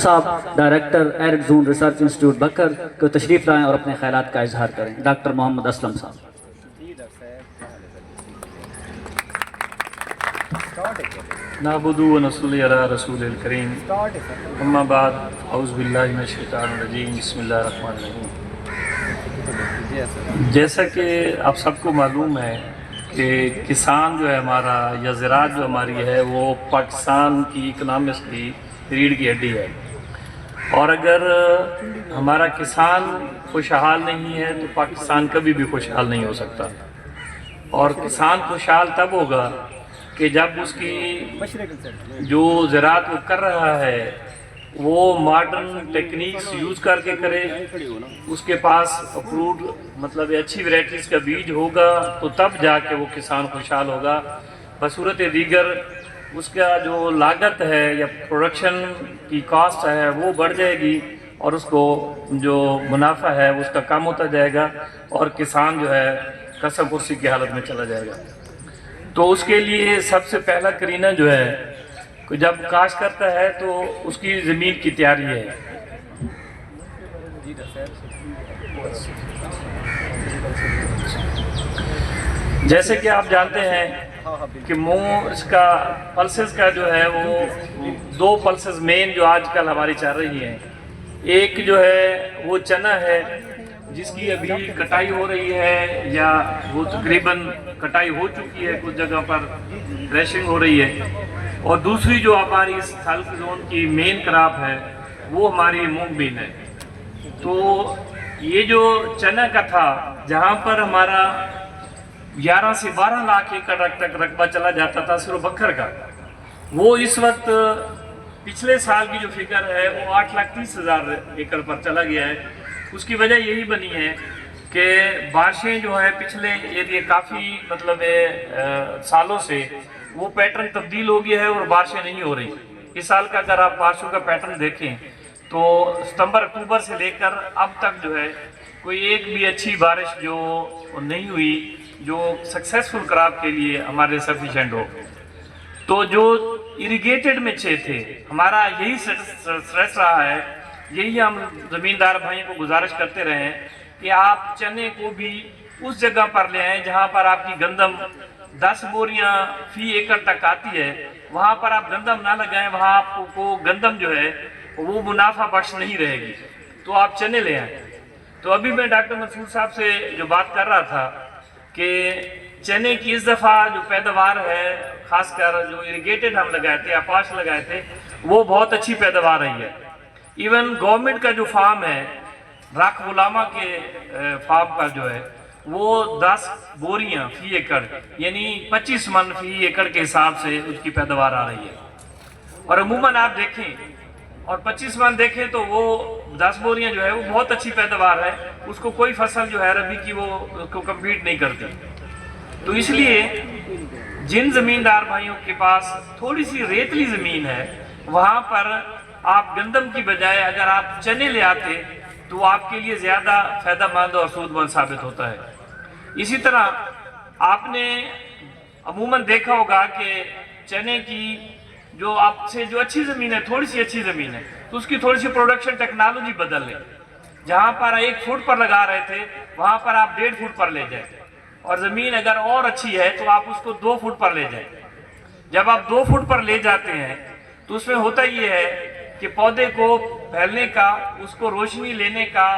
صاحب director arid zone research institute Bhakkar کو تشریف لائیں اور اپنے خیالات کا اظہار کریں۔ ڈاکٹر محمد اسلم صاحب۔ نعبدو و نصلی علی رسول الکریم، اما بعد، اعوذ باللہ من الشیطان الرجیم، بسم اللہ الرحمن الرحیم۔ جیسا کہ آپ سب کو معلوم ہے کہ کسان جو ہے ہمارا یا زراعت جو ہماری ہے وہ پاکستان کی اکنامکس کی ریڑھ کی ہڈی ہے، اور اگر ہمارا کسان خوشحال نہیں ہے تو پاکستان کبھی بھی خوشحال نہیں ہو سکتا۔ اور کسان خوشحال تب ہوگا کہ جب اس کی جو زراعت وہ کر رہا ہے وہ ماڈرن ٹیکنیکس یوز کر کے کرے، اس کے پاس اپروڈ مطلب اچھی ویرائٹیز کا بیج ہوگا تو تب جا کے وہ کسان خوشحال ہوگا۔ بصورت دیگر اس کا جو لاگت ہے یا پروڈکشن کی کاسٹ ہے وہ بڑھ جائے گی اور اس کو جو منافع ہے اس کا کم ہوتا جائے گا اور کسان جو ہے قسم کرسی کی حالت میں چلا جائے گا۔ تو اس کے لیے سب سے پہلا کرینہ جو ہے کہ جب کاشت کرتا ہے تو اس کی زمین کی تیاری ہے۔ جیسے کہ آپ جانتے ہیں کہ اس کا پلسز کا جو ہے وہ دو پلسز مین جو آج کل ہماری چل رہی ہیں، ایک جو ہے وہ چنا ہے جس کی ابھی کٹائی ہو رہی ہے یا وہ تقریباً کٹائی ہو چکی ہے، کچھ جگہ پر تھریشنگ ہو رہی ہے، اور دوسری جو ہماری اس سالک زون کی مین کراپ ہے وہ ہماری مونگ بین ہے۔ تو یہ جو چنا کا تھا جہاں پر ہمارا 11 سے 12 لاکھ ایکڑ تک رقبہ چلا جاتا تھا صرف بکر کا، وہ اس وقت پچھلے سال کی جو فگر ہے وہ 8,30,000 ایکڑ پر چلا گیا ہے۔ اس کی وجہ یہی بنی ہے کہ بارشیں جو ہے پچھلے ایریا کافی مطلب سالوں سے وہ پیٹرن تبدیل ہو گیا ہے اور بارشیں نہیں ہو رہی۔ اس سال کا اگر آپ بارشوں کا پیٹرن دیکھیں تو ستمبر اکتوبر سے لے کر اب تک جو ہے کوئی ایک بھی اچھی بارش جو نہیں ہوئی جو سکسیسفل کراپ کے لیے ہمارے سفیشینٹ ہو۔ تو جو اریگیٹڈ میں تھے ہمارا یہی سٹریس رہا ہے، یہی ہم زمیندار بھائیوں کو گزارش کرتے رہے ہیں کہ آپ چنے کو بھی اس جگہ پر لے آئیں جہاں پر آپ کی گندم 10 بوریاں فی ایکڑ تک آتی ہے، وہاں پر آپ گندم نہ لگائیں، وہاں آپ کو گندم جو ہے وہ منافع بخش نہیں رہے گی، تو آپ چنے لے آئیں۔ تو ابھی میں ڈاکٹر منصور صاحب سے جو بات کر رہا تھا کہ چنے کی اس دفعہ جو پیداوار ہے خاص کر جو اریگیٹڈ ہم لگائے تھے، اپاش لگائے تھے، وہ بہت اچھی پیداوار رہی ہے۔ ایون گورنمنٹ کا جو فارم ہے راک غلامہ کے فارم کا جو ہے وہ 10 بوریاں فی ایکڑ یعنی 25 من فی ایکڑ کے حساب سے اس کی پیداوار آ رہی ہے، اور عموماً آپ دیکھیں اور 25 من دیکھیں تو وہ 10 بوریاں جو ہے وہ بہت اچھی پیداوار ہے، اس کو کوئی فصل جو ہے ربی کی وہ اس کو کمپیٹ نہیں کرتی۔ تو اس لیے جن زمیندار بھائیوں کے پاس تھوڑی سی ریتلی زمین ہے وہاں پر آپ گندم کی بجائے اگر آپ چنے لے آتے تو آپ کے لیے زیادہ فائدہ مند اور سود مند ثابت ہوتا ہے۔ اسی طرح آپ نے عموماً دیکھا ہوگا کہ چنے کی جو آپ سے جو اچھی زمین ہے، تھوڑی سی اچھی زمین ہے تو اس کی تھوڑی سی پروڈکشن ٹیکنالوجی بدل لیں، جہاں پر 1 فٹ پر لگا رہے تھے وہاں پر آپ 1.5 فٹ پر لے جائیں، اور زمین اگر اور اچھی ہے تو آپ اس کو 2 فٹ پر لے جائیں۔ جب آپ 2 فٹ پر لے جاتے ہیں تو اس میں ہوتا یہ ہے کہ پودے کو پھیلنے کا، اس کو روشنی لینے کا،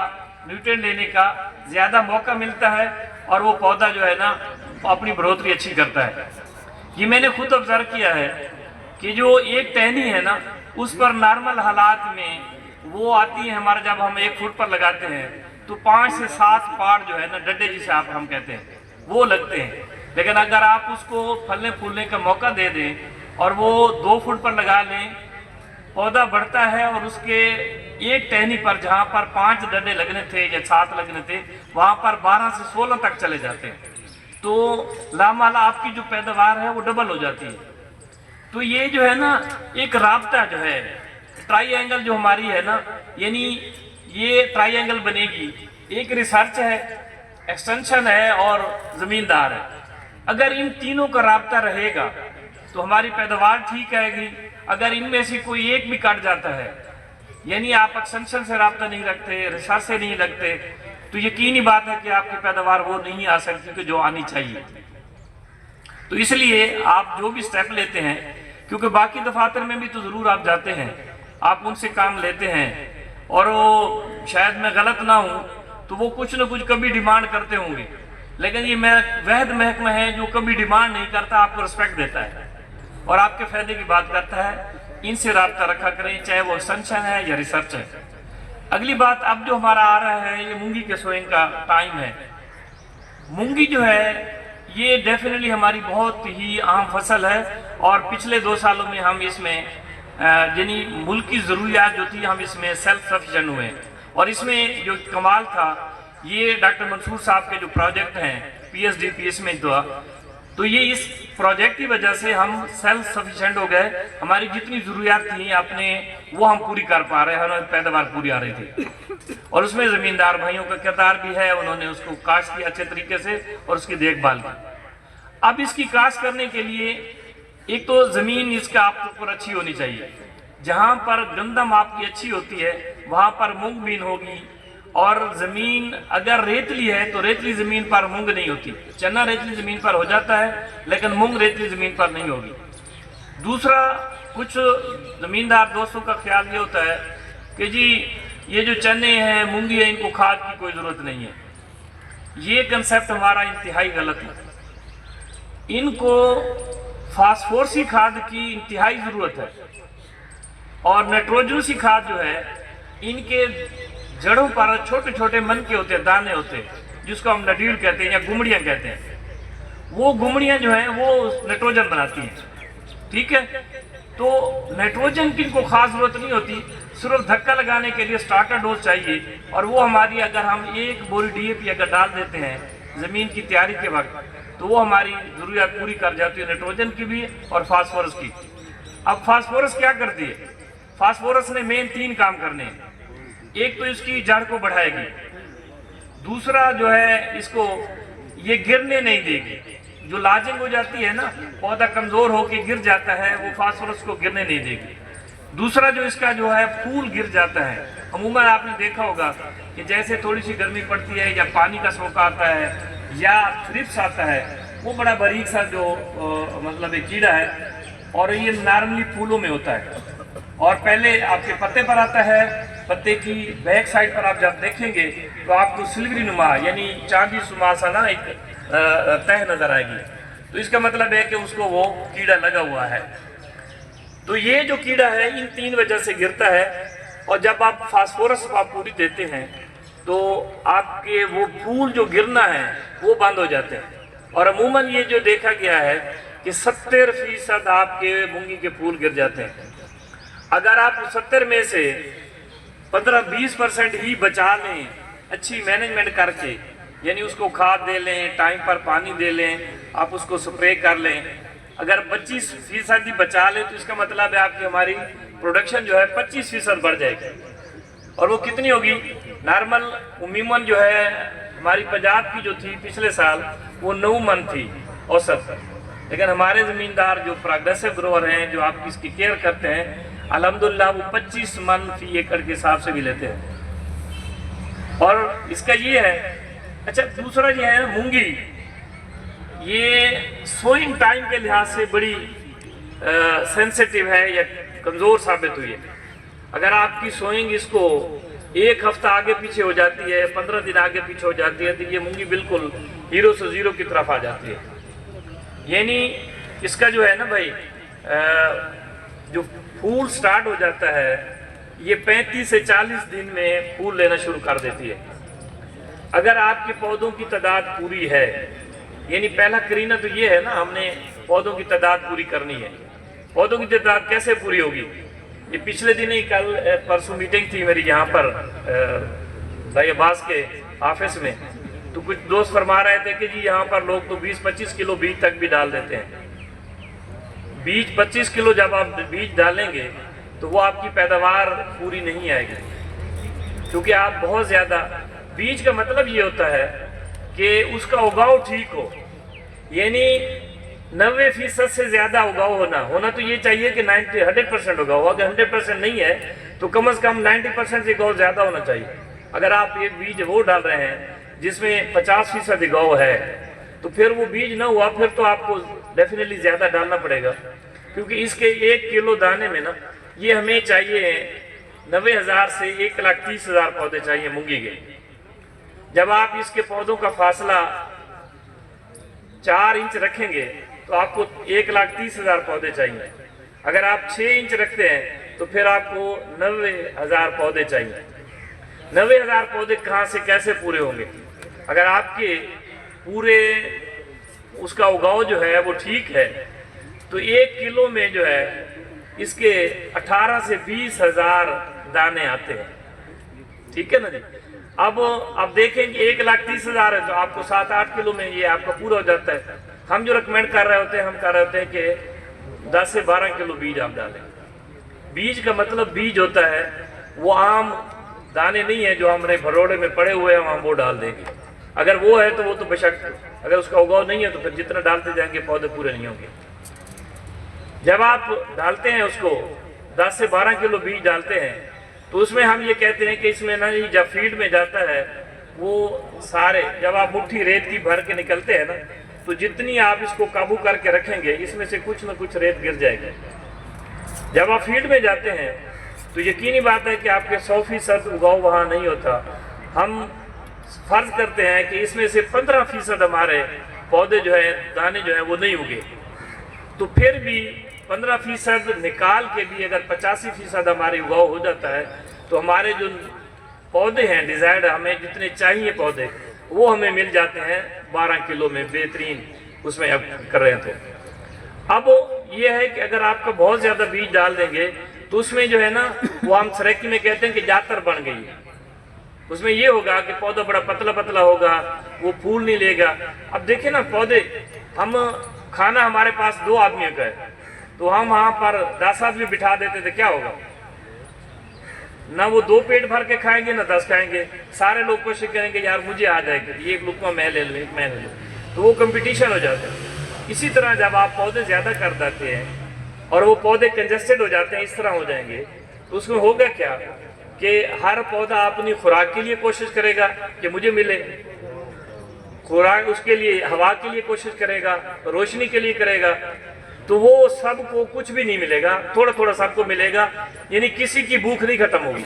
نیوٹرین لینے کا زیادہ موقع ملتا ہے اور وہ پودا جو ہے نا اپنی بڑھوتری اچھی کرتا ہے۔ یہ میں نے خود آبزرو کیا ہے کہ جو ایک ٹہنی ہے نا اس پر نارمل حالات میں وہ آتی ہے ہمارا، جب ہم 1 فٹ پر لگاتے ہیں تو 5 سے 7 پاڑ جو ہے نا ڈڈے جسے آپ ہم کہتے ہیں وہ لگتے ہیں، لیکن اگر آپ اس کو پھلنے پھولنے کا موقع دے دیں اور وہ 2 فٹ پر لگا لیں، پودا بڑھتا ہے اور اس کے ایک ٹہنی پر جہاں پر 5 ڈنڈے لگنے تھے یا 7 لگنے تھے وہاں پر 12 سے 16 تک چلے جاتے ہیں، تو لامحالہ آپ کی جو پیداوار ہے وہ ڈبل ہو جاتی ہے۔ تو یہ جو ہے نا ایک رابطہ جو ہے ٹرائی اینگل جو ہماری ہے نا، یعنی یہ ٹرائی اینگل بنے گی، ایک ریسرچ ہے، ایکسٹینشن ہے اور زمیندار ہے۔ اگر ان تینوں کا رابطہ رہے گا تو ہماری پیداوار ٹھیک آئے گی۔ اگر ان میں سے کوئی ایک بھی کٹ جاتا ہے यानी आप एक्सटेंशन से रब्ता नहीं रखते, रिसर्च से नहीं लगते, तो यकीनी बात है कि आपकी पैदावार वो नहीं आ सकती कि जो आनी चाहिए। तो इसलिए आप जो भी स्टेप लेते हैं, क्योंकि बाकी दफातर में भी तो ज़रूर आप जाते हैं, आप उनसे काम लेते हैं, और वो शायद मैं गलत ना हूँ तो वो कुछ न कुछ कभी डिमांड करते होंगे, लेकिन ये वहद महकमा है जो कभी डिमांड नहीं करता, आपको रिस्पेक्ट देता है और आपके फ़ायदे की बात करता है। इनसे रब्ता रखा करें, चाहे वो एक्सटेंशन है या रिसर्च है। अगली बात, अब जो हमारा आ रहा है ये मूंगी के सोइंग का टाइम है। मूंगी जो है ये डेफिनेटली हमारी बहुत ही अहम फसल है, और पिछले 2 सालों में हम इसमें यानी मुल्क की ज़रूरियात जो थी हम इसमें सेल्फ सफिशिएंट हुए। और इसमें जो कमाल था, ये डॉक्टर मंसूर साहब के जो प्रोजेक्ट हैं PSDPS में तो ये इस प्रोजेक्ट की वजह से हम सेल्फ सफिशिएंट हो गए। हमारी जितनी ज़रूरियात थी अपने वो हम पूरी कर पा रहे हैं, हमारी पैदावार पूरी आ रही थी। और उसमें ज़मींदार भाइयों का किरदार भी है, उन्होंने उसको काश्त किया अच्छे तरीके से और उसकी देखभाल की। अब इसकी काश्त करने के लिए एक तो ज़मीन इसका आपके ऊपर अच्छी होनी चाहिए। जहाँ पर गंदम आपकी अच्छी होती है वहाँ पर मूंग बीन होगी, और ज़मीन अगर रेतली है तो रेतली ज़मीन पर मूंग नहीं होती। चना रेतली ज़मीन पर हो जाता है लेकिन मूंग रेतली ज़मीन पर नहीं होगी। दूसरा, कुछ ज़मींदार दोस्तों का ख्याल ये होता है कि जी ये जो चने हैं, मूंगी है, इनको खाद की कोई ज़रूरत नहीं है। ये कंसेप्ट हमारा इंतहाई गलत है। इनको फास्फोरसी खाद की इंतहाई ज़रूरत है, और नाइट्रोजनसी खाद जो है इनके जड़ों पर छोटे छोटे मन के होते हैं, दाने होते हैं, जिसको हम नडील कहते हैं या गुमड़ियाँ कहते हैं। वो गुमड़ियाँ जो हैं वो नाइट्रोजन बनाती हैं, ठीक है। तो नाइट्रोजन की इनको खास ज़रूरत नहीं होती, सिर्फ धक्का लगाने के लिए स्टार्टर डोज चाहिए, और वो हमारी अगर हम 1 बोरी DAP अगर डाल देते हैं ज़मीन की तैयारी के वक्त तो वो हमारी ज़रूरियात पूरी कर जाती है, नाइट्रोजन की भी और फास्फोरस की। अब फास्फोरस क्या करती है? फास्फोरस ने मेन 3 काम करने हैं। एक तो इसकी जड़ को बढ़ाएगी, दूसरा जो है इसको ये गिरने नहीं देगी। जो लाजिंग हो जाती है ना, पौधा कमज़ोर होकर गिर जाता है, वो फास्फोरस को गिरने नहीं देगी। दूसरा जो इसका जो है फूल गिर जाता है। अमूमन आपने देखा होगा कि जैसे थोड़ी सी गर्मी पड़ती है या पानी का सोखा आता है या थ्रिप्स आता है, वो बड़ा बारीक सा जो मतलब एक कीड़ा है, और ये नॉर्मली फूलों में होता है, और पहले आपके पत्ते पर आता है। पत्ते की बैक साइड पर आप जब देखेंगे तो आपको सिल्वरी नुमा यानी चांदी सुमा सा ना एक तह नजर आएगी। तो इसका मतलब है कि उसको वो कीड़ा लगा हुआ है। तो ये जो कीड़ा है इन 3 वजह से गिरता है, और जब आप फास्फोरस आप पूरी देते हैं तो आपके वो फूल जो गिरना है वो बंद हो जाते हैं। और अमूमन ये जो देखा गया है कि 70% आपके मूंगी के फूल गिर जाते हैं। अगर आप 70 में से 15-20% ही बचा लें अच्छी मैनेजमेंट करके, यानी उसको खाद दे लें, टाइम पर पानी दे लें, आप उसको स्प्रे कर लें, अगर 25% ही बचा लें तो इसका मतलब है आपकी हमारी प्रोडक्शन जो है 25% बढ़ जाएगी। और वो कितनी होगी? नॉर्मल उम्मीमन जो है हमारी पंजाब की जो थी पिछले साल वो 9 मन थी औसत, लेकिन हमारे ज़मींदार जो प्रोग्रेसिव ग्रोअर हैं, जो आप इसकी केयर करते हैं, अल्हम्दुलिल्लाह वो 25 मन फी एकड़ के हिसाब से भी लेते हैं। और इसका ये है, अच्छा दूसरा ये है मूंगी, ये सोइंग टाइम के लिहाज से बड़ी सेंसिटिव है या कमज़ोर साबित हुई है। अगर आपकी सोइंग इसको 1 हफ्ता आगे पीछे हो जाती है, 15 दिन आगे पीछे हो जाती है, तो ये मूंगी बिल्कुल हीरो से ज़ीरो की तरफ आ जाती है। यानी इसका जो है ना भाई, जो फूल स्टार्ट हो जाता है ये 35 से 40 दिन में फूल लेना शुरू कर देती है। अगर आपके पौधों की तादाद पूरी है, यानी पहला करीना तो ये है ना, हमने पौधों की तादाद पूरी करनी है। पौधों की तादाद कैसे पूरी होगी? ये पिछले दिन ही कल परसों मीटिंग थी मेरी यहाँ पर भाई अब्बास के ऑफिस में, तो कुछ दोस्त फरमा रहे थे कि जी यहाँ पर लोग तो 20-25 किलो बीज तक भी डाल देते हैं। बीज 25 किलो जब आप बीज डालेंगे तो वो आपकी पैदावार पूरी नहीं आएगी, क्योंकि आप बहुत ज़्यादा, बीज का मतलब ये होता है कि उसका उगाव ठीक हो, यानी 90% से ज़्यादा उगाव होना तो ये चाहिए कि 100% उगाव हो। अगर 100% नहीं है तो कम से कम 90% से गौ ज़्यादा होना चाहिए। अगर आप एक बीज वो डाल रहे हैं जिसमें 50% गौ है, तो फिर वो बीज ना हुआ, फिर तो आपको डेफिनेटली ज़्यादा डालना पड़ेगा, क्योंकि इसके 1 किलो दाने में ना ये हमें चाहिए 90,000 से 1,30,000 पौधे चाहिए मूंगी के। जब आप इसके पौधों का फासला 4 इंच रखेंगे तो आपको 1,30,000 पौधे चाहिए। अगर आप 6 इंच रखते हैं तो फिर आपको 90,000 पौधे चाहिए। 90,000 पौधे कहाँ से कैसे पूरे होंगे? अगर आपके पूरे उसका उगाव जो है वो ठीक है तो 1 किलो में जो है इसके 18 से 20,000 दाने आते हैं। ठीक है ना जी। अब आप देखेंगे 1,30,000 है तो आपको 7-8 किलो में ये आपका पूरा हो जाता है। हम जो रिकमेंड कर रहे होते हैं, हम कर रहे होते हैं कि 10 से 12 किलो बीज आप डालें। बीज का मतलब बीज होता है वो आम दाने नहीं है जो हमारे भरोड़े में पड़े हुए हैं हम वो डाल देंगे। अगर वो है तो वो तो बेशक, अगर उसका उगाव नहीं है तो फिर जितना डालते जाएंगे पौधे पूरे नहीं होंगे। जब आप डालते हैं उसको 10 से 12 किलो बीज डालते हैं तो उसमें हम ये कहते हैं कि इसमें ना ही जब फील्ड में जाता है वो सारे, जब आप मुट्ठी रेत की भर के निकलते हैं ना तो जितनी आप इसको काबू करके रखेंगे इसमें से कुछ ना कुछ रेत गिर जाएगी। जब आप फील्ड में जाते हैं तो यकीनी बात है कि आपके 100% उगाव वहाँ नहीं होता। हम फर्ज करते हैं कि इसमें से 15% हमारे पौधे जो है, दाने जो है वो नहीं उगे, तो फिर भी 15% निकाल के भी अगर 85% हमारे उगाव हो जाता है तो हमारे जो पौधे हैं डिजायर्ड, हमें जितने चाहिए पौधे वो हमें मिल जाते हैं 12 किलो में बेहतरीन उसमें अब कर रहे हैं। तो अब ये है कि अगर आपका बहुत ज़्यादा बीज डाल देंगे तो उसमें जो है ना वो हम सरेकी में कहते हैं कि जातर बन गई है। उसमें ये होगा कि पौधा बड़ा पतला पतला होगा, वो फूल नहीं लेगा। अब देखिए ना पौधे, हम खाना हमारे पास 2 आदमियों का है तो हम वहाँ पर 10 आदमी बिठा देते थे, क्या होगा? ना वो 2 पेट भर के खाएंगे ना 10 खाएंगे। सारे लोग कोशिश करेंगे यार मुझे आ जाएगी, एक लुकमा मैं ले लूँ, एक मैं ले लूँ, तो वो कंपटीशन हो जाता है। इसी तरह जब आप पौधे ज़्यादा कर देते हैं और वो पौधे कंजेस्टेड हो जाते हैं, इस तरह हो जाएंगे, तो उसमें होगा क्या कि हर पौधा अपनी खुराक के लिए कोशिश करेगा कि मुझे मिले खुराक, उसके लिए हवा के लिए कोशिश करेगा, रोशनी के लिए करेगा, तो वो सबको कुछ भी नहीं मिलेगा, थोड़ा थोड़ा सबको मिलेगा, यानी किसी की भूख नहीं खत्म होगी।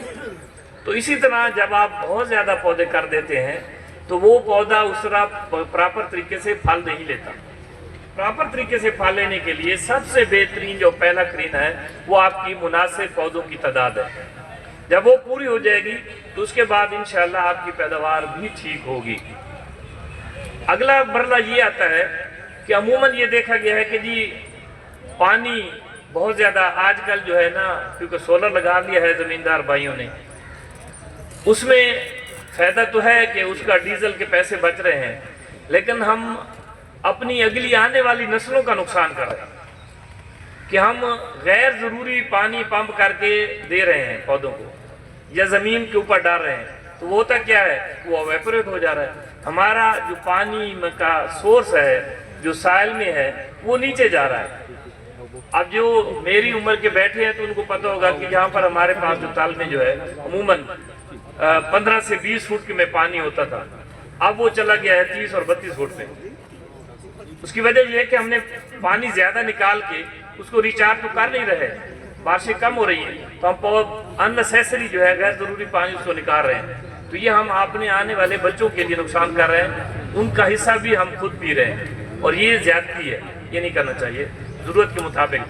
तो इसी तरह जब आप बहुत ज़्यादा पौधे कर देते हैं तो वो पौधा उस तरह प्रॉपर तरीके से फल नहीं लेता। प्रॉपर तरीके से फल लेने के लिए सबसे बेहतरीन जो पहला क्रीन है वो आपकी मुनासिब पौधों की तादाद है। जब वो पूरी हो जाएगी तो उसके बाद इंशाल्लाह आपकी पैदावार भी ठीक होगी। अगला मरला ये आता है कि अमूमन ये देखा गया है कि जी पानी बहुत ज़्यादा आजकल जो है ना, क्योंकि सोलर लगा लिया है ज़मींदार भाइयों ने, उसमें फ़ायदा तो है कि उसका डीजल के पैसे बच रहे हैं, लेकिन हम अपनी अगली आने वाली नस्लों का नुकसान कर रहे हैं कि हम गैर ज़रूरी पानी पंप करके दे रहे हैं पौधों को या ज़मीन के ऊपर डाल रहे हैं। तो वो होता क्या है, वो एवेपोरेट हो जा रहा है। हमारा जो पानी का सोर्स है जो साइल में है वो नीचे जा रहा है। अब जो मेरी उम्र के बैठे हैं तो उनको पता होगा कि यहाँ पर हमारे पास जो ताल में जो है अमूमन 15 से 20 फुट में पानी होता था, अब वो चला गया है 30 और 32 फुट में। उसकी वजह यह है कि हमने पानी ज़्यादा निकाल के उसको रिचार्ज तो कर नहीं रहे, बारिशें कम हो रही हैं तो हम अननेसेसरी जो है गैर ज़रूरी पानी उसको निकाल रहे हैं। तो ये हम अपने आने वाले बच्चों के लिए नुकसान कर रहे हैं, उनका हिस्सा भी हम खुद पी रहे हैं और ये ज़्यादती है, ये नहीं करना चाहिए, ज़रूरत के मुताबिक।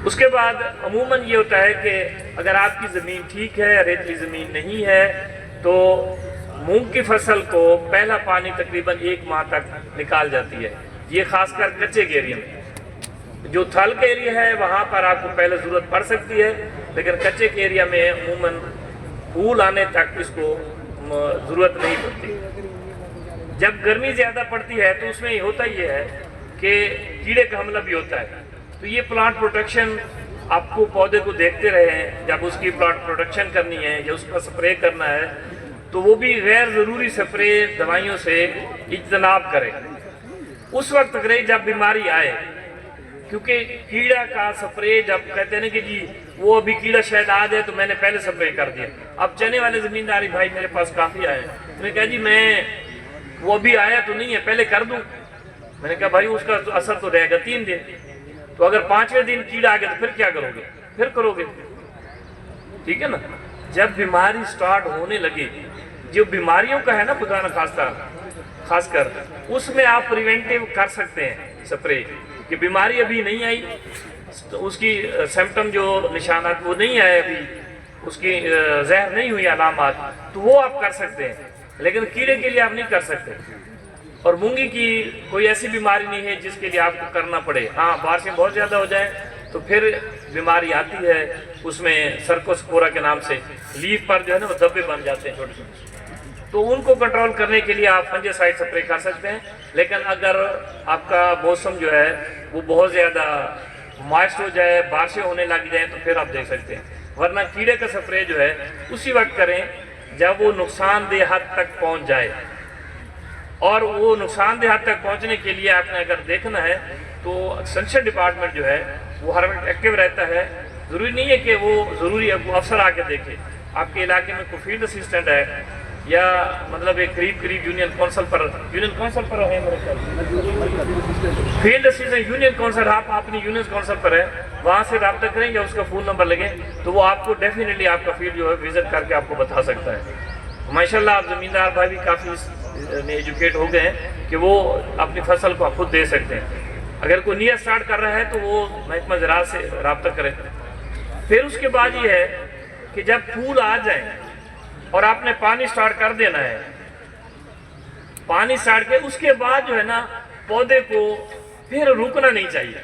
उसके बाद अमूमन ये होता है कि अगर आपकी ज़मीन ठीक है, रेतली ज़मीन नहीं है, तो मूंग की फसल को पहला पानी तकरीबन 1 माह तक निकाल जाती है। ये खासकर कच्चे के एरिया में, जो थल के एरिया है वहाँ पर आपको पहले ज़रूरत पड़ सकती है, लेकिन कच्चे के एरिया में अमूमन फूल आने तक इसको ज़रूरत नहीं पड़ती। जब गर्मी ज़्यादा पड़ती है तो उसमें होता ये है कि कीड़े का हमला भी होता है। तो ये प्लांट प्रोटेक्शन आपको पौधे को देखते रहें, जब उसकी प्लांट प्रोटेक्शन करनी है या उसका स्प्रे करना है तो वो भी गैर ज़रूरी स्प्रे दवाइयों से इज्तनाब करें उस वक्त करें जब बीमारी आए, क्योंकि कीड़ा का स्प्रे जब कहते हैं ना कि जी وہ ابھی کیڑا شاید آ جائے تو میں نے پہلے سپرے کر دیا. اب چنے والے زمینداری بھائی میرے پاس کافی آئے, میں نے کہا جی میں وہ ابھی آیا تو نہیں ہے, پہلے کر دوں. میں نے کہا بھائی اس کا اثر تو رہے گا 3 دن, تو اگر 5ویں دن کیڑا آ گیا تو پھر کیا کرو گے, پھر کرو گے. ٹھیک ہے نا. جب بیماری سٹارٹ ہونے لگے, جو بیماریوں کا ہے نا خدا نخواستہ خاص کر, اس میں آپ پریونٹیو کر سکتے ہیں سپرے, کہ بیماری ابھی نہیں آئی, اس کی سمپٹم جو نشانات وہ نہیں آئے ابھی, اس کی زہر نہیں ہوئی علامات, تو وہ آپ کر سکتے ہیں, لیکن کیڑے کے لیے آپ نہیں کر سکتے. اور مونگی کی کوئی ایسی بیماری نہیں ہے جس کے لیے آپ کو کرنا پڑے. ہاں بارشیں بہت زیادہ ہو جائیں تو پھر بیماری آتی ہے, اس میں سرکوسپورا کے نام سے لیف پر جو ہے نا وہ دھبے بن جاتے ہیں چھوٹے چھوٹے, تو ان کو کنٹرول کرنے کے لیے آپ فنجیسائیڈ سپرے کر سکتے ہیں. لیکن اگر آپ کا موسم جو ہے وہ بہت زیادہ مائسٹ ہو جائے, بارشیں ہونے لگ جائیں, تو پھر آپ دیکھ سکتے ہیں. ورنہ کیڑے کا سپرے جو ہے اسی وقت کریں جب وہ نقصان دہ حد تک پہنچ جائے. اور وہ نقصان دہ حد تک پہنچنے کے لیے آپ نے اگر دیکھنا ہے تو ایکسٹینشن ڈپارٹمنٹ جو ہے وہ ہر وقت ایکٹیو رہتا ہے. ضروری نہیں ہے کہ وہ ضروری افسر آ کے دیکھے. آپ کے علاقے میں کوئی فیلڈ اسسٹنٹ ہے, یا مطلب ایک قریب یونین کونسل پر ہے میرے خیال, فیلڈ اسسٹنٹ یونین کونسل, آپ اپنی یونین کونسل پر ہے, وہاں سے رابطہ کریں یا اس کا فون نمبر لگیں, تو وہ آپ کو ڈیفینیٹلی آپ کا فیلڈ جو ہے وزٹ کر کے آپ کو بتا سکتا ہے. ماشاءاللہ آپ زمیندار بھائی بھی کافی ایجوکیٹ ہو گئے ہیں کہ وہ اپنی فصل کو خود دے سکتے ہیں. اگر کوئی نیت سٹارٹ کر رہا ہے تو وہ محکمہ زراعت سے رابطہ کرے. پھر اس کے بعد یہ ہے کہ جب پھول آ جائیں اور آپ نے پانی سٹارٹ کر دینا ہے, پانی سٹارٹ کے اس کے بعد جو ہے نا پودے کو پھر رکنا نہیں چاہیے.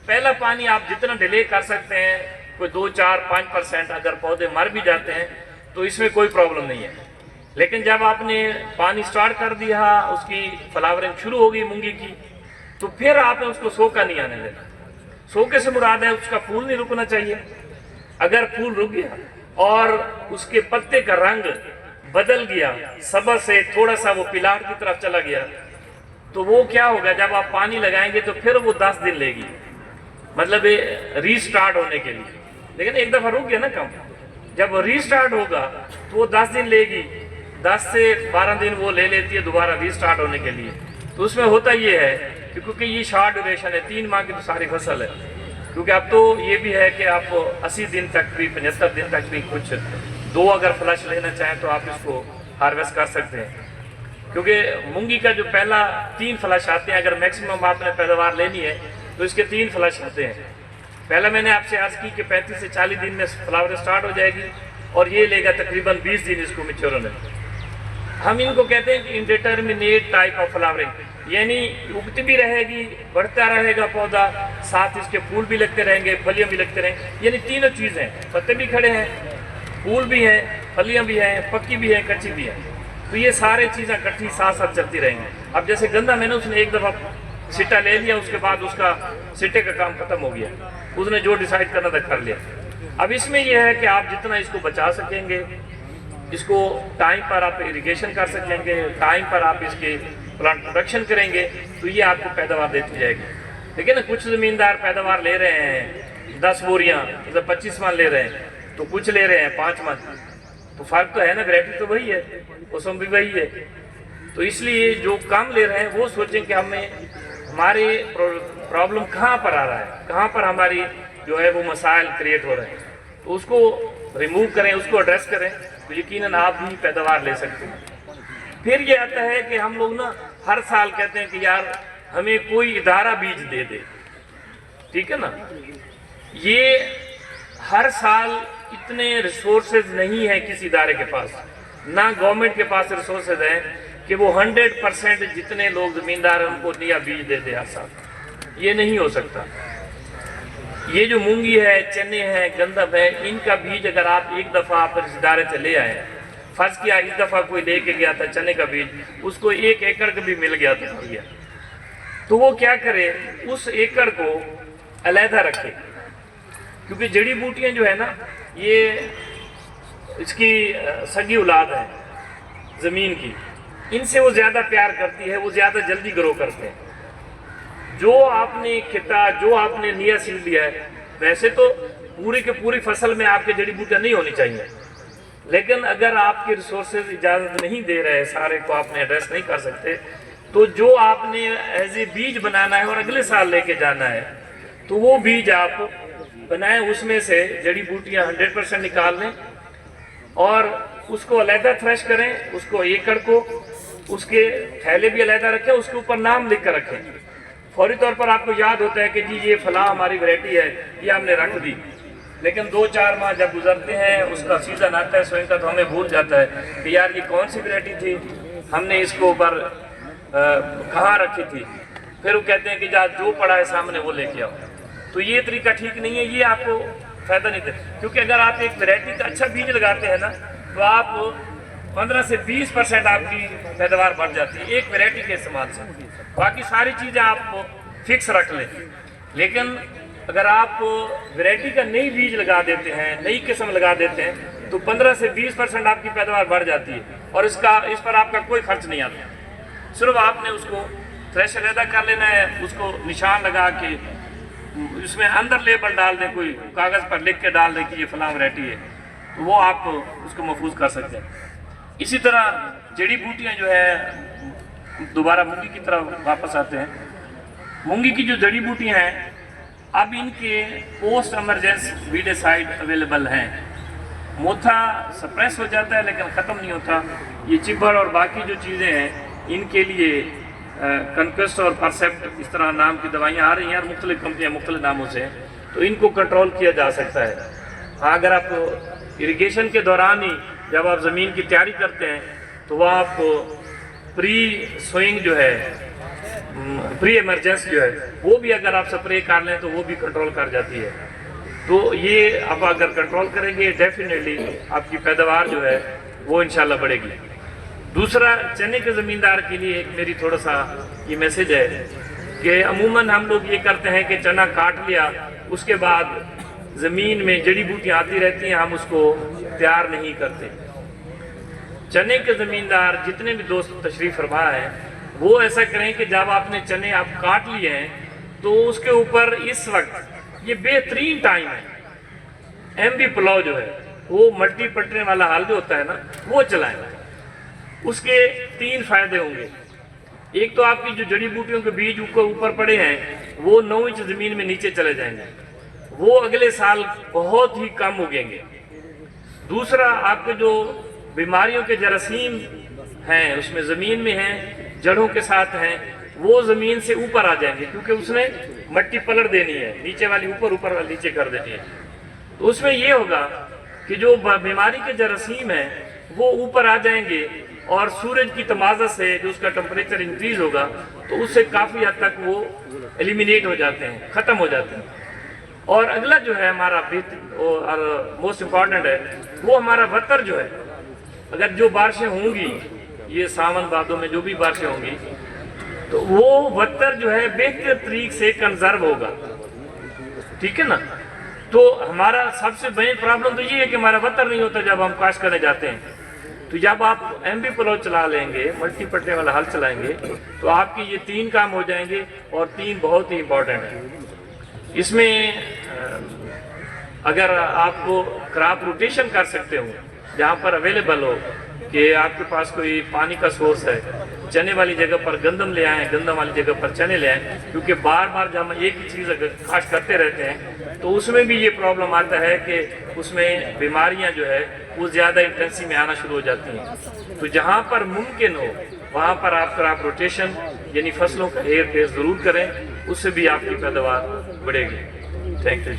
پہلا پانی آپ جتنا ڈیلے کر سکتے ہیں, کوئی 2, 4, 5%, اگر پودے مر بھی جاتے ہیں تو اس میں کوئی پرابلم نہیں ہے. لیکن جب آپ نے پانی سٹارٹ کر دیا, اس کی فلاورنگ شروع ہو گئی مونگی کی, تو پھر آپ نے اس کو سوکھا نہیں آنے دینا. سوکھے سے مراد ہے اس کا پھول نہیں رکنا چاہیے. اگر پھول رک گیا اور اس کے پتے کا رنگ بدل گیا, سبز سے تھوڑا سا وہ پلاٹ کی طرف چلا گیا, تو وہ کیا ہوگا, جب آپ پانی لگائیں گے تو پھر وہ 10 دن لے گی, مطلب ری سٹارٹ ہونے کے لیے. لیکن ایک دفعہ رک گیا نا کم, جب ری سٹارٹ ہوگا تو وہ 10 دن لے گی, 10 سے 12 دن وہ لے لیتی ہے دوبارہ ری سٹارٹ ہونے کے لیے. تو اس میں ہوتا یہ ہے کہ کیونکہ یہ شارٹ ڈیوریشن ہے, 3 ماہ کی تو ساری فصل ہے, کیونکہ اب تو یہ بھی ہے کہ آپ 80 دن تک بھی 75 دن تک بھی کچھ 2 اگر فلش لینا چاہیں تو آپ اس کو ہارویسٹ کر سکتے ہیں. کیونکہ مونگی کا جو پہلا 3 فلش آتے ہیں, اگر میکسیمم آپ نے پیداوار لینی ہے تو اس کے 3 فلش آتے ہیں. پہلا میں نے آپ سے عرض کی کہ 35 سے 40 دن میں فلاور سٹارٹ ہو جائے گی, اور یہ لے گا تقریباً 20 دن اس کو میچور ہونے. ہم ان کو کہتے ہیں کہ انڈیٹرمنیٹ ٹائپ آف فلاورنگ, یعنی اگتی بھی رہے گی, بڑھتا رہے گا پودا, ساتھ اس کے پھول بھی لگتے رہیں گے, پھلیاں بھی لگتے رہیں گے. یعنی تینوں چیزیں, پتے بھی کھڑے ہیں, پھول بھی ہیں, پھلیاں بھی ہیں, پکی بھی ہیں, کچی بھی ہیں. تو یہ سارے چیزیں کٹھی ساتھ ساتھ چلتی رہیں گی. اب جیسے گندہ میں نے اس نے ایک دفعہ سٹا لے لیا, اس کے بعد اس کا سٹے کا کام ختم ہو گیا, اس نے جو ڈیسائیڈ کرنا تھا کر لیا. اب اس میں یہ ہے کہ آپ جتنا اس کو بچا سکیں گے, اس کو ٹائم پر آپ اریگیشن کر سکیں گے, ٹائم پر آپ اس کے پلانٹ پروڈکشن کریں گے, تو یہ آپ کو پیداوار دیتی جائے گی. لیکن کچھ زمیندار پیداوار لے رہے ہیں 10 بوریاں, مطلب 25 من لے رہے ہیں, تو کچھ لے رہے ہیں 5 من. تو فرق تو ہے نا, ویرائٹی تو وہی ہے, موسم بھی وہی ہے. تو اس لیے جو کام لے رہے ہیں وہ سوچیں کہ ہمیں ہمارے پرابلم کہاں پر آ رہا ہے, کہاں پر ہماری جو ہے وہ مسائل کریٹ ہو رہے ہیں, تو اس کو ریموو کریں, اس کو ایڈریس کریں, تو یقیناً آپ بھی پیداوار لے سکتے ہیں. پھر یہ آتا ہے کہ ہم لوگ نا ہر سال کہتے ہیں کہ یار ہمیں کوئی ادارہ بیج دے دے, ٹھیک ہے نا. یہ ہر سال اتنے ریسورسز نہیں ہیں کسی ادارے کے پاس, نہ گورنمنٹ کے پاس ریسورسز ہیں کہ وہ 100% جتنے لوگ زمیندار ہیں ان کو نیا بیج دے دے ہر سال. یہ نہیں ہو سکتا. یہ جو مونگی ہے, چنے ہیں, گندم ہے, ان کا بیج اگر آپ ایک دفعہ آپ اس ادارے سے لے آئے, فرض کیا اس دفعہ کوئی لے کے گیا تھا چنے کا بیج, اس کو 1 ایکڑ کا بھی مل گیا تھا, تو وہ کیا کرے, اس ایکڑ کو علیحدہ رکھے, کیونکہ جڑی بوٹیاں جو ہے نا یہ اس کی سگی اولاد ہے زمین کی, ان سے وہ زیادہ پیار کرتی ہے, وہ زیادہ جلدی گرو کرتے ہیں. جو آپ نے کھٹا, جو آپ نے نیا سیڈ لیا ہے, ویسے تو पूरी के पूरी फसल में आपके जड़ी बूटियाँ नहीं होनी चाहिए। लेकिन अगर आपके रिसोर्सेज इजाज़त नहीं दे रहे, सारे को आपने एड्रेस नहीं कर सकते, तो जो आपने एज ए बीज बनाना है और अगले साल लेके जाना है, तो वो बीज आप बनाएं, उसमें से जड़ी बूटियाँ 100% निकाल लें और उसको अलहदा थ्रेश करें, उसको एकड़ को उसके थैले भी अलहदा रखें, उसके ऊपर नाम लिख कर रखें। फौरी तौर पर आपको याद होता है कि जी ये फलां हमारी वैरायटी है, ये हमने रख दी, लेकिन 2-4 माह जब गुजरते हैं, उसका सीज़न आता है स्वयं का, तो हमें भूल जाता है कि यार ये कौन सी वैरायटी थी, हमने इसको ऊपर कहाँ रखी थी। फिर वो कहते हैं कि जो पड़ा है सामने वो लेके आओ। तो ये तरीका ठीक नहीं है, ये आपको फ़ायदा नहीं देता। क्योंकि अगर आप एक वैरायटी का अच्छा बीज लगाते हैं ना, तो आप 15 से 20% आपकी पैदावार बढ़ जाती है एक वैरायटी के इस्तेमाल से। बाकी सारी चीज़ें आप फिक्स रख लें, लेकिन अगर आप वैरायटी का नई बीज लगा देते हैं, नई किस्म लगा देते हैं, तो 15 से 20% आपकी पैदावार बढ़ जाती है और इस पर आपका कोई खर्च नहीं आता। सिर्फ आपने उसको थ्रेश अलहदा कर लेना है, उसको निशान लगा के उसमें अंदर लेबल डाल दें, कोई कागज़ पर लिख के डाल दें कि ये फलां वैरायटी है, तो वो आप उसको महफूज कर सकते हैं। इसी तरह जड़ी बूटियाँ जो है, दोबारा मूंगी की तरफ वापस आते हैं। मूंगी की जो जड़ी बूटियाँ हैं, अब इनके पोस्ट एमरजेंस वीडिसाइड अवेलेबल हैं। मोथा सप्रेस हो जाता है लेकिन ख़त्म नहीं होता। ये चिब्बर और बाकी जो चीज़ें हैं, इनके लिए कन्क्वेस्ट और परसेप्ट इस तरह नाम की दवाइयाँ आ रही हैं और मुख्तलिफ कंपनियाँ मुख्तलिफ नामों से, तो इनको कंट्रोल किया जा सकता है। हाँ, अगर आप इरिगेशन के दौरान ही जब आप ज़मीन की तैयारी करते हैं, तो वह आप प्री सोइंग जो है, प्री एमरजेंस जो है, वो भी अगर आप स्प्रे कर लें तो वो भी कंट्रोल कर जाती है। तो ये आप अगर कंट्रोल करेंगे, डेफिनेटली आपकी पैदावार जो है वो इंशाल्लाह बढ़ेगी। दूसरा, चने के ज़मींदार के लिए एक मेरी थोड़ा सा ये मैसेज है कि अमूमन हम लोग ये करते हैं कि चना काट लिया, उसके बाद ज़मीन में जड़ी बूटियाँ आती रहती हैं, हम उसको तैयार नहीं करते। चने के ज़मींदार जितने भी दोस्त तशरीफ़ फरमा हैं, वो ऐसा करें कि जब आपने चने आप काट लिए हैं, तो उसके ऊपर इस वक्त ये बेहतरीन टाइम है, MB पुलाव जो है, वो मल्टी पटने वाला हाल जो होता है ना, वो चलाएं। उसके 3 फायदे होंगे। एक तो आपकी जो जड़ी बूटियों के बीज ऊपर पड़े हैं, वो 9 इंच ज़मीन में नीचे चले जाएंगे, वो अगले साल बहुत ही कम उगेंगे। दूसरा, आपके जो बीमारियों के जरासीम हैं, उसमें ज़मीन में हैं, जड़ों के साथ हैं, वो ज़मीन से ऊपर आ जाएंगे, क्योंकि उसने मट्टी पलट देनी है, नीचे वाली ऊपर, ऊपर वाली नीचे कर देनी है। तो उसमें ये होगा कि जो बीमारी के जरासीम हैं वो ऊपर आ जाएंगे और सूरज की तमाज़त से जो उसका टेम्परेचर इंक्रीज़ होगा, तो उससे काफ़ी हद तक वो एलिमिनेट हो जाते हैं, ख़त्म हो जाते हैं। और अगला जो है हमारा और मोस्ट इम्पॉर्टेंट है, वो हमारा वतर जो है। अगर जो बारिशें होंगी, ये सावन भादों में जो भी बारिशें होंगी, तो वो वतर जो है बेहतर तरीके से कंजर्व होगा, ठीक है ना। तो हमारा सबसे बड़ी प्रॉब्लम तो ये है कि हमारा वतर नहीं होता जब हम काश्त करने जाते हैं। तो जब आप MB पुलाव चला लेंगे, मल्टी पटने वाला हल चलाएंगे, तो आपके ये 3 काम हो जाएंगे, और 3 बहुत ही इम्पोर्टेंट है। इसमें अगर आपको क्रॉप रोटेशन कर सकते हो, जहाँ पर अवेलेबल हो कि आपके पास कोई पानी का सोर्स है, चने वाली जगह पर गंदम ले आएँ, गंदम वाली जगह पर चने ले आएँ, क्योंकि बार बार जब हम एक ही चीज़ अगर काश्त करते रहते हैं, तो उसमें भी ये प्रॉब्लम आता है कि उसमें बीमारियां जो है वो ज़्यादा इंटेंसी में आना शुरू हो जाती हैं। तो जहाँ पर मुमकिन हो वहाँ पर आप क्रॉप रोटेशन यानी फसलों का हेर फेर ज़रूर करें, उससे भी आपकी पैदावार बढ़ेगी। Thank you.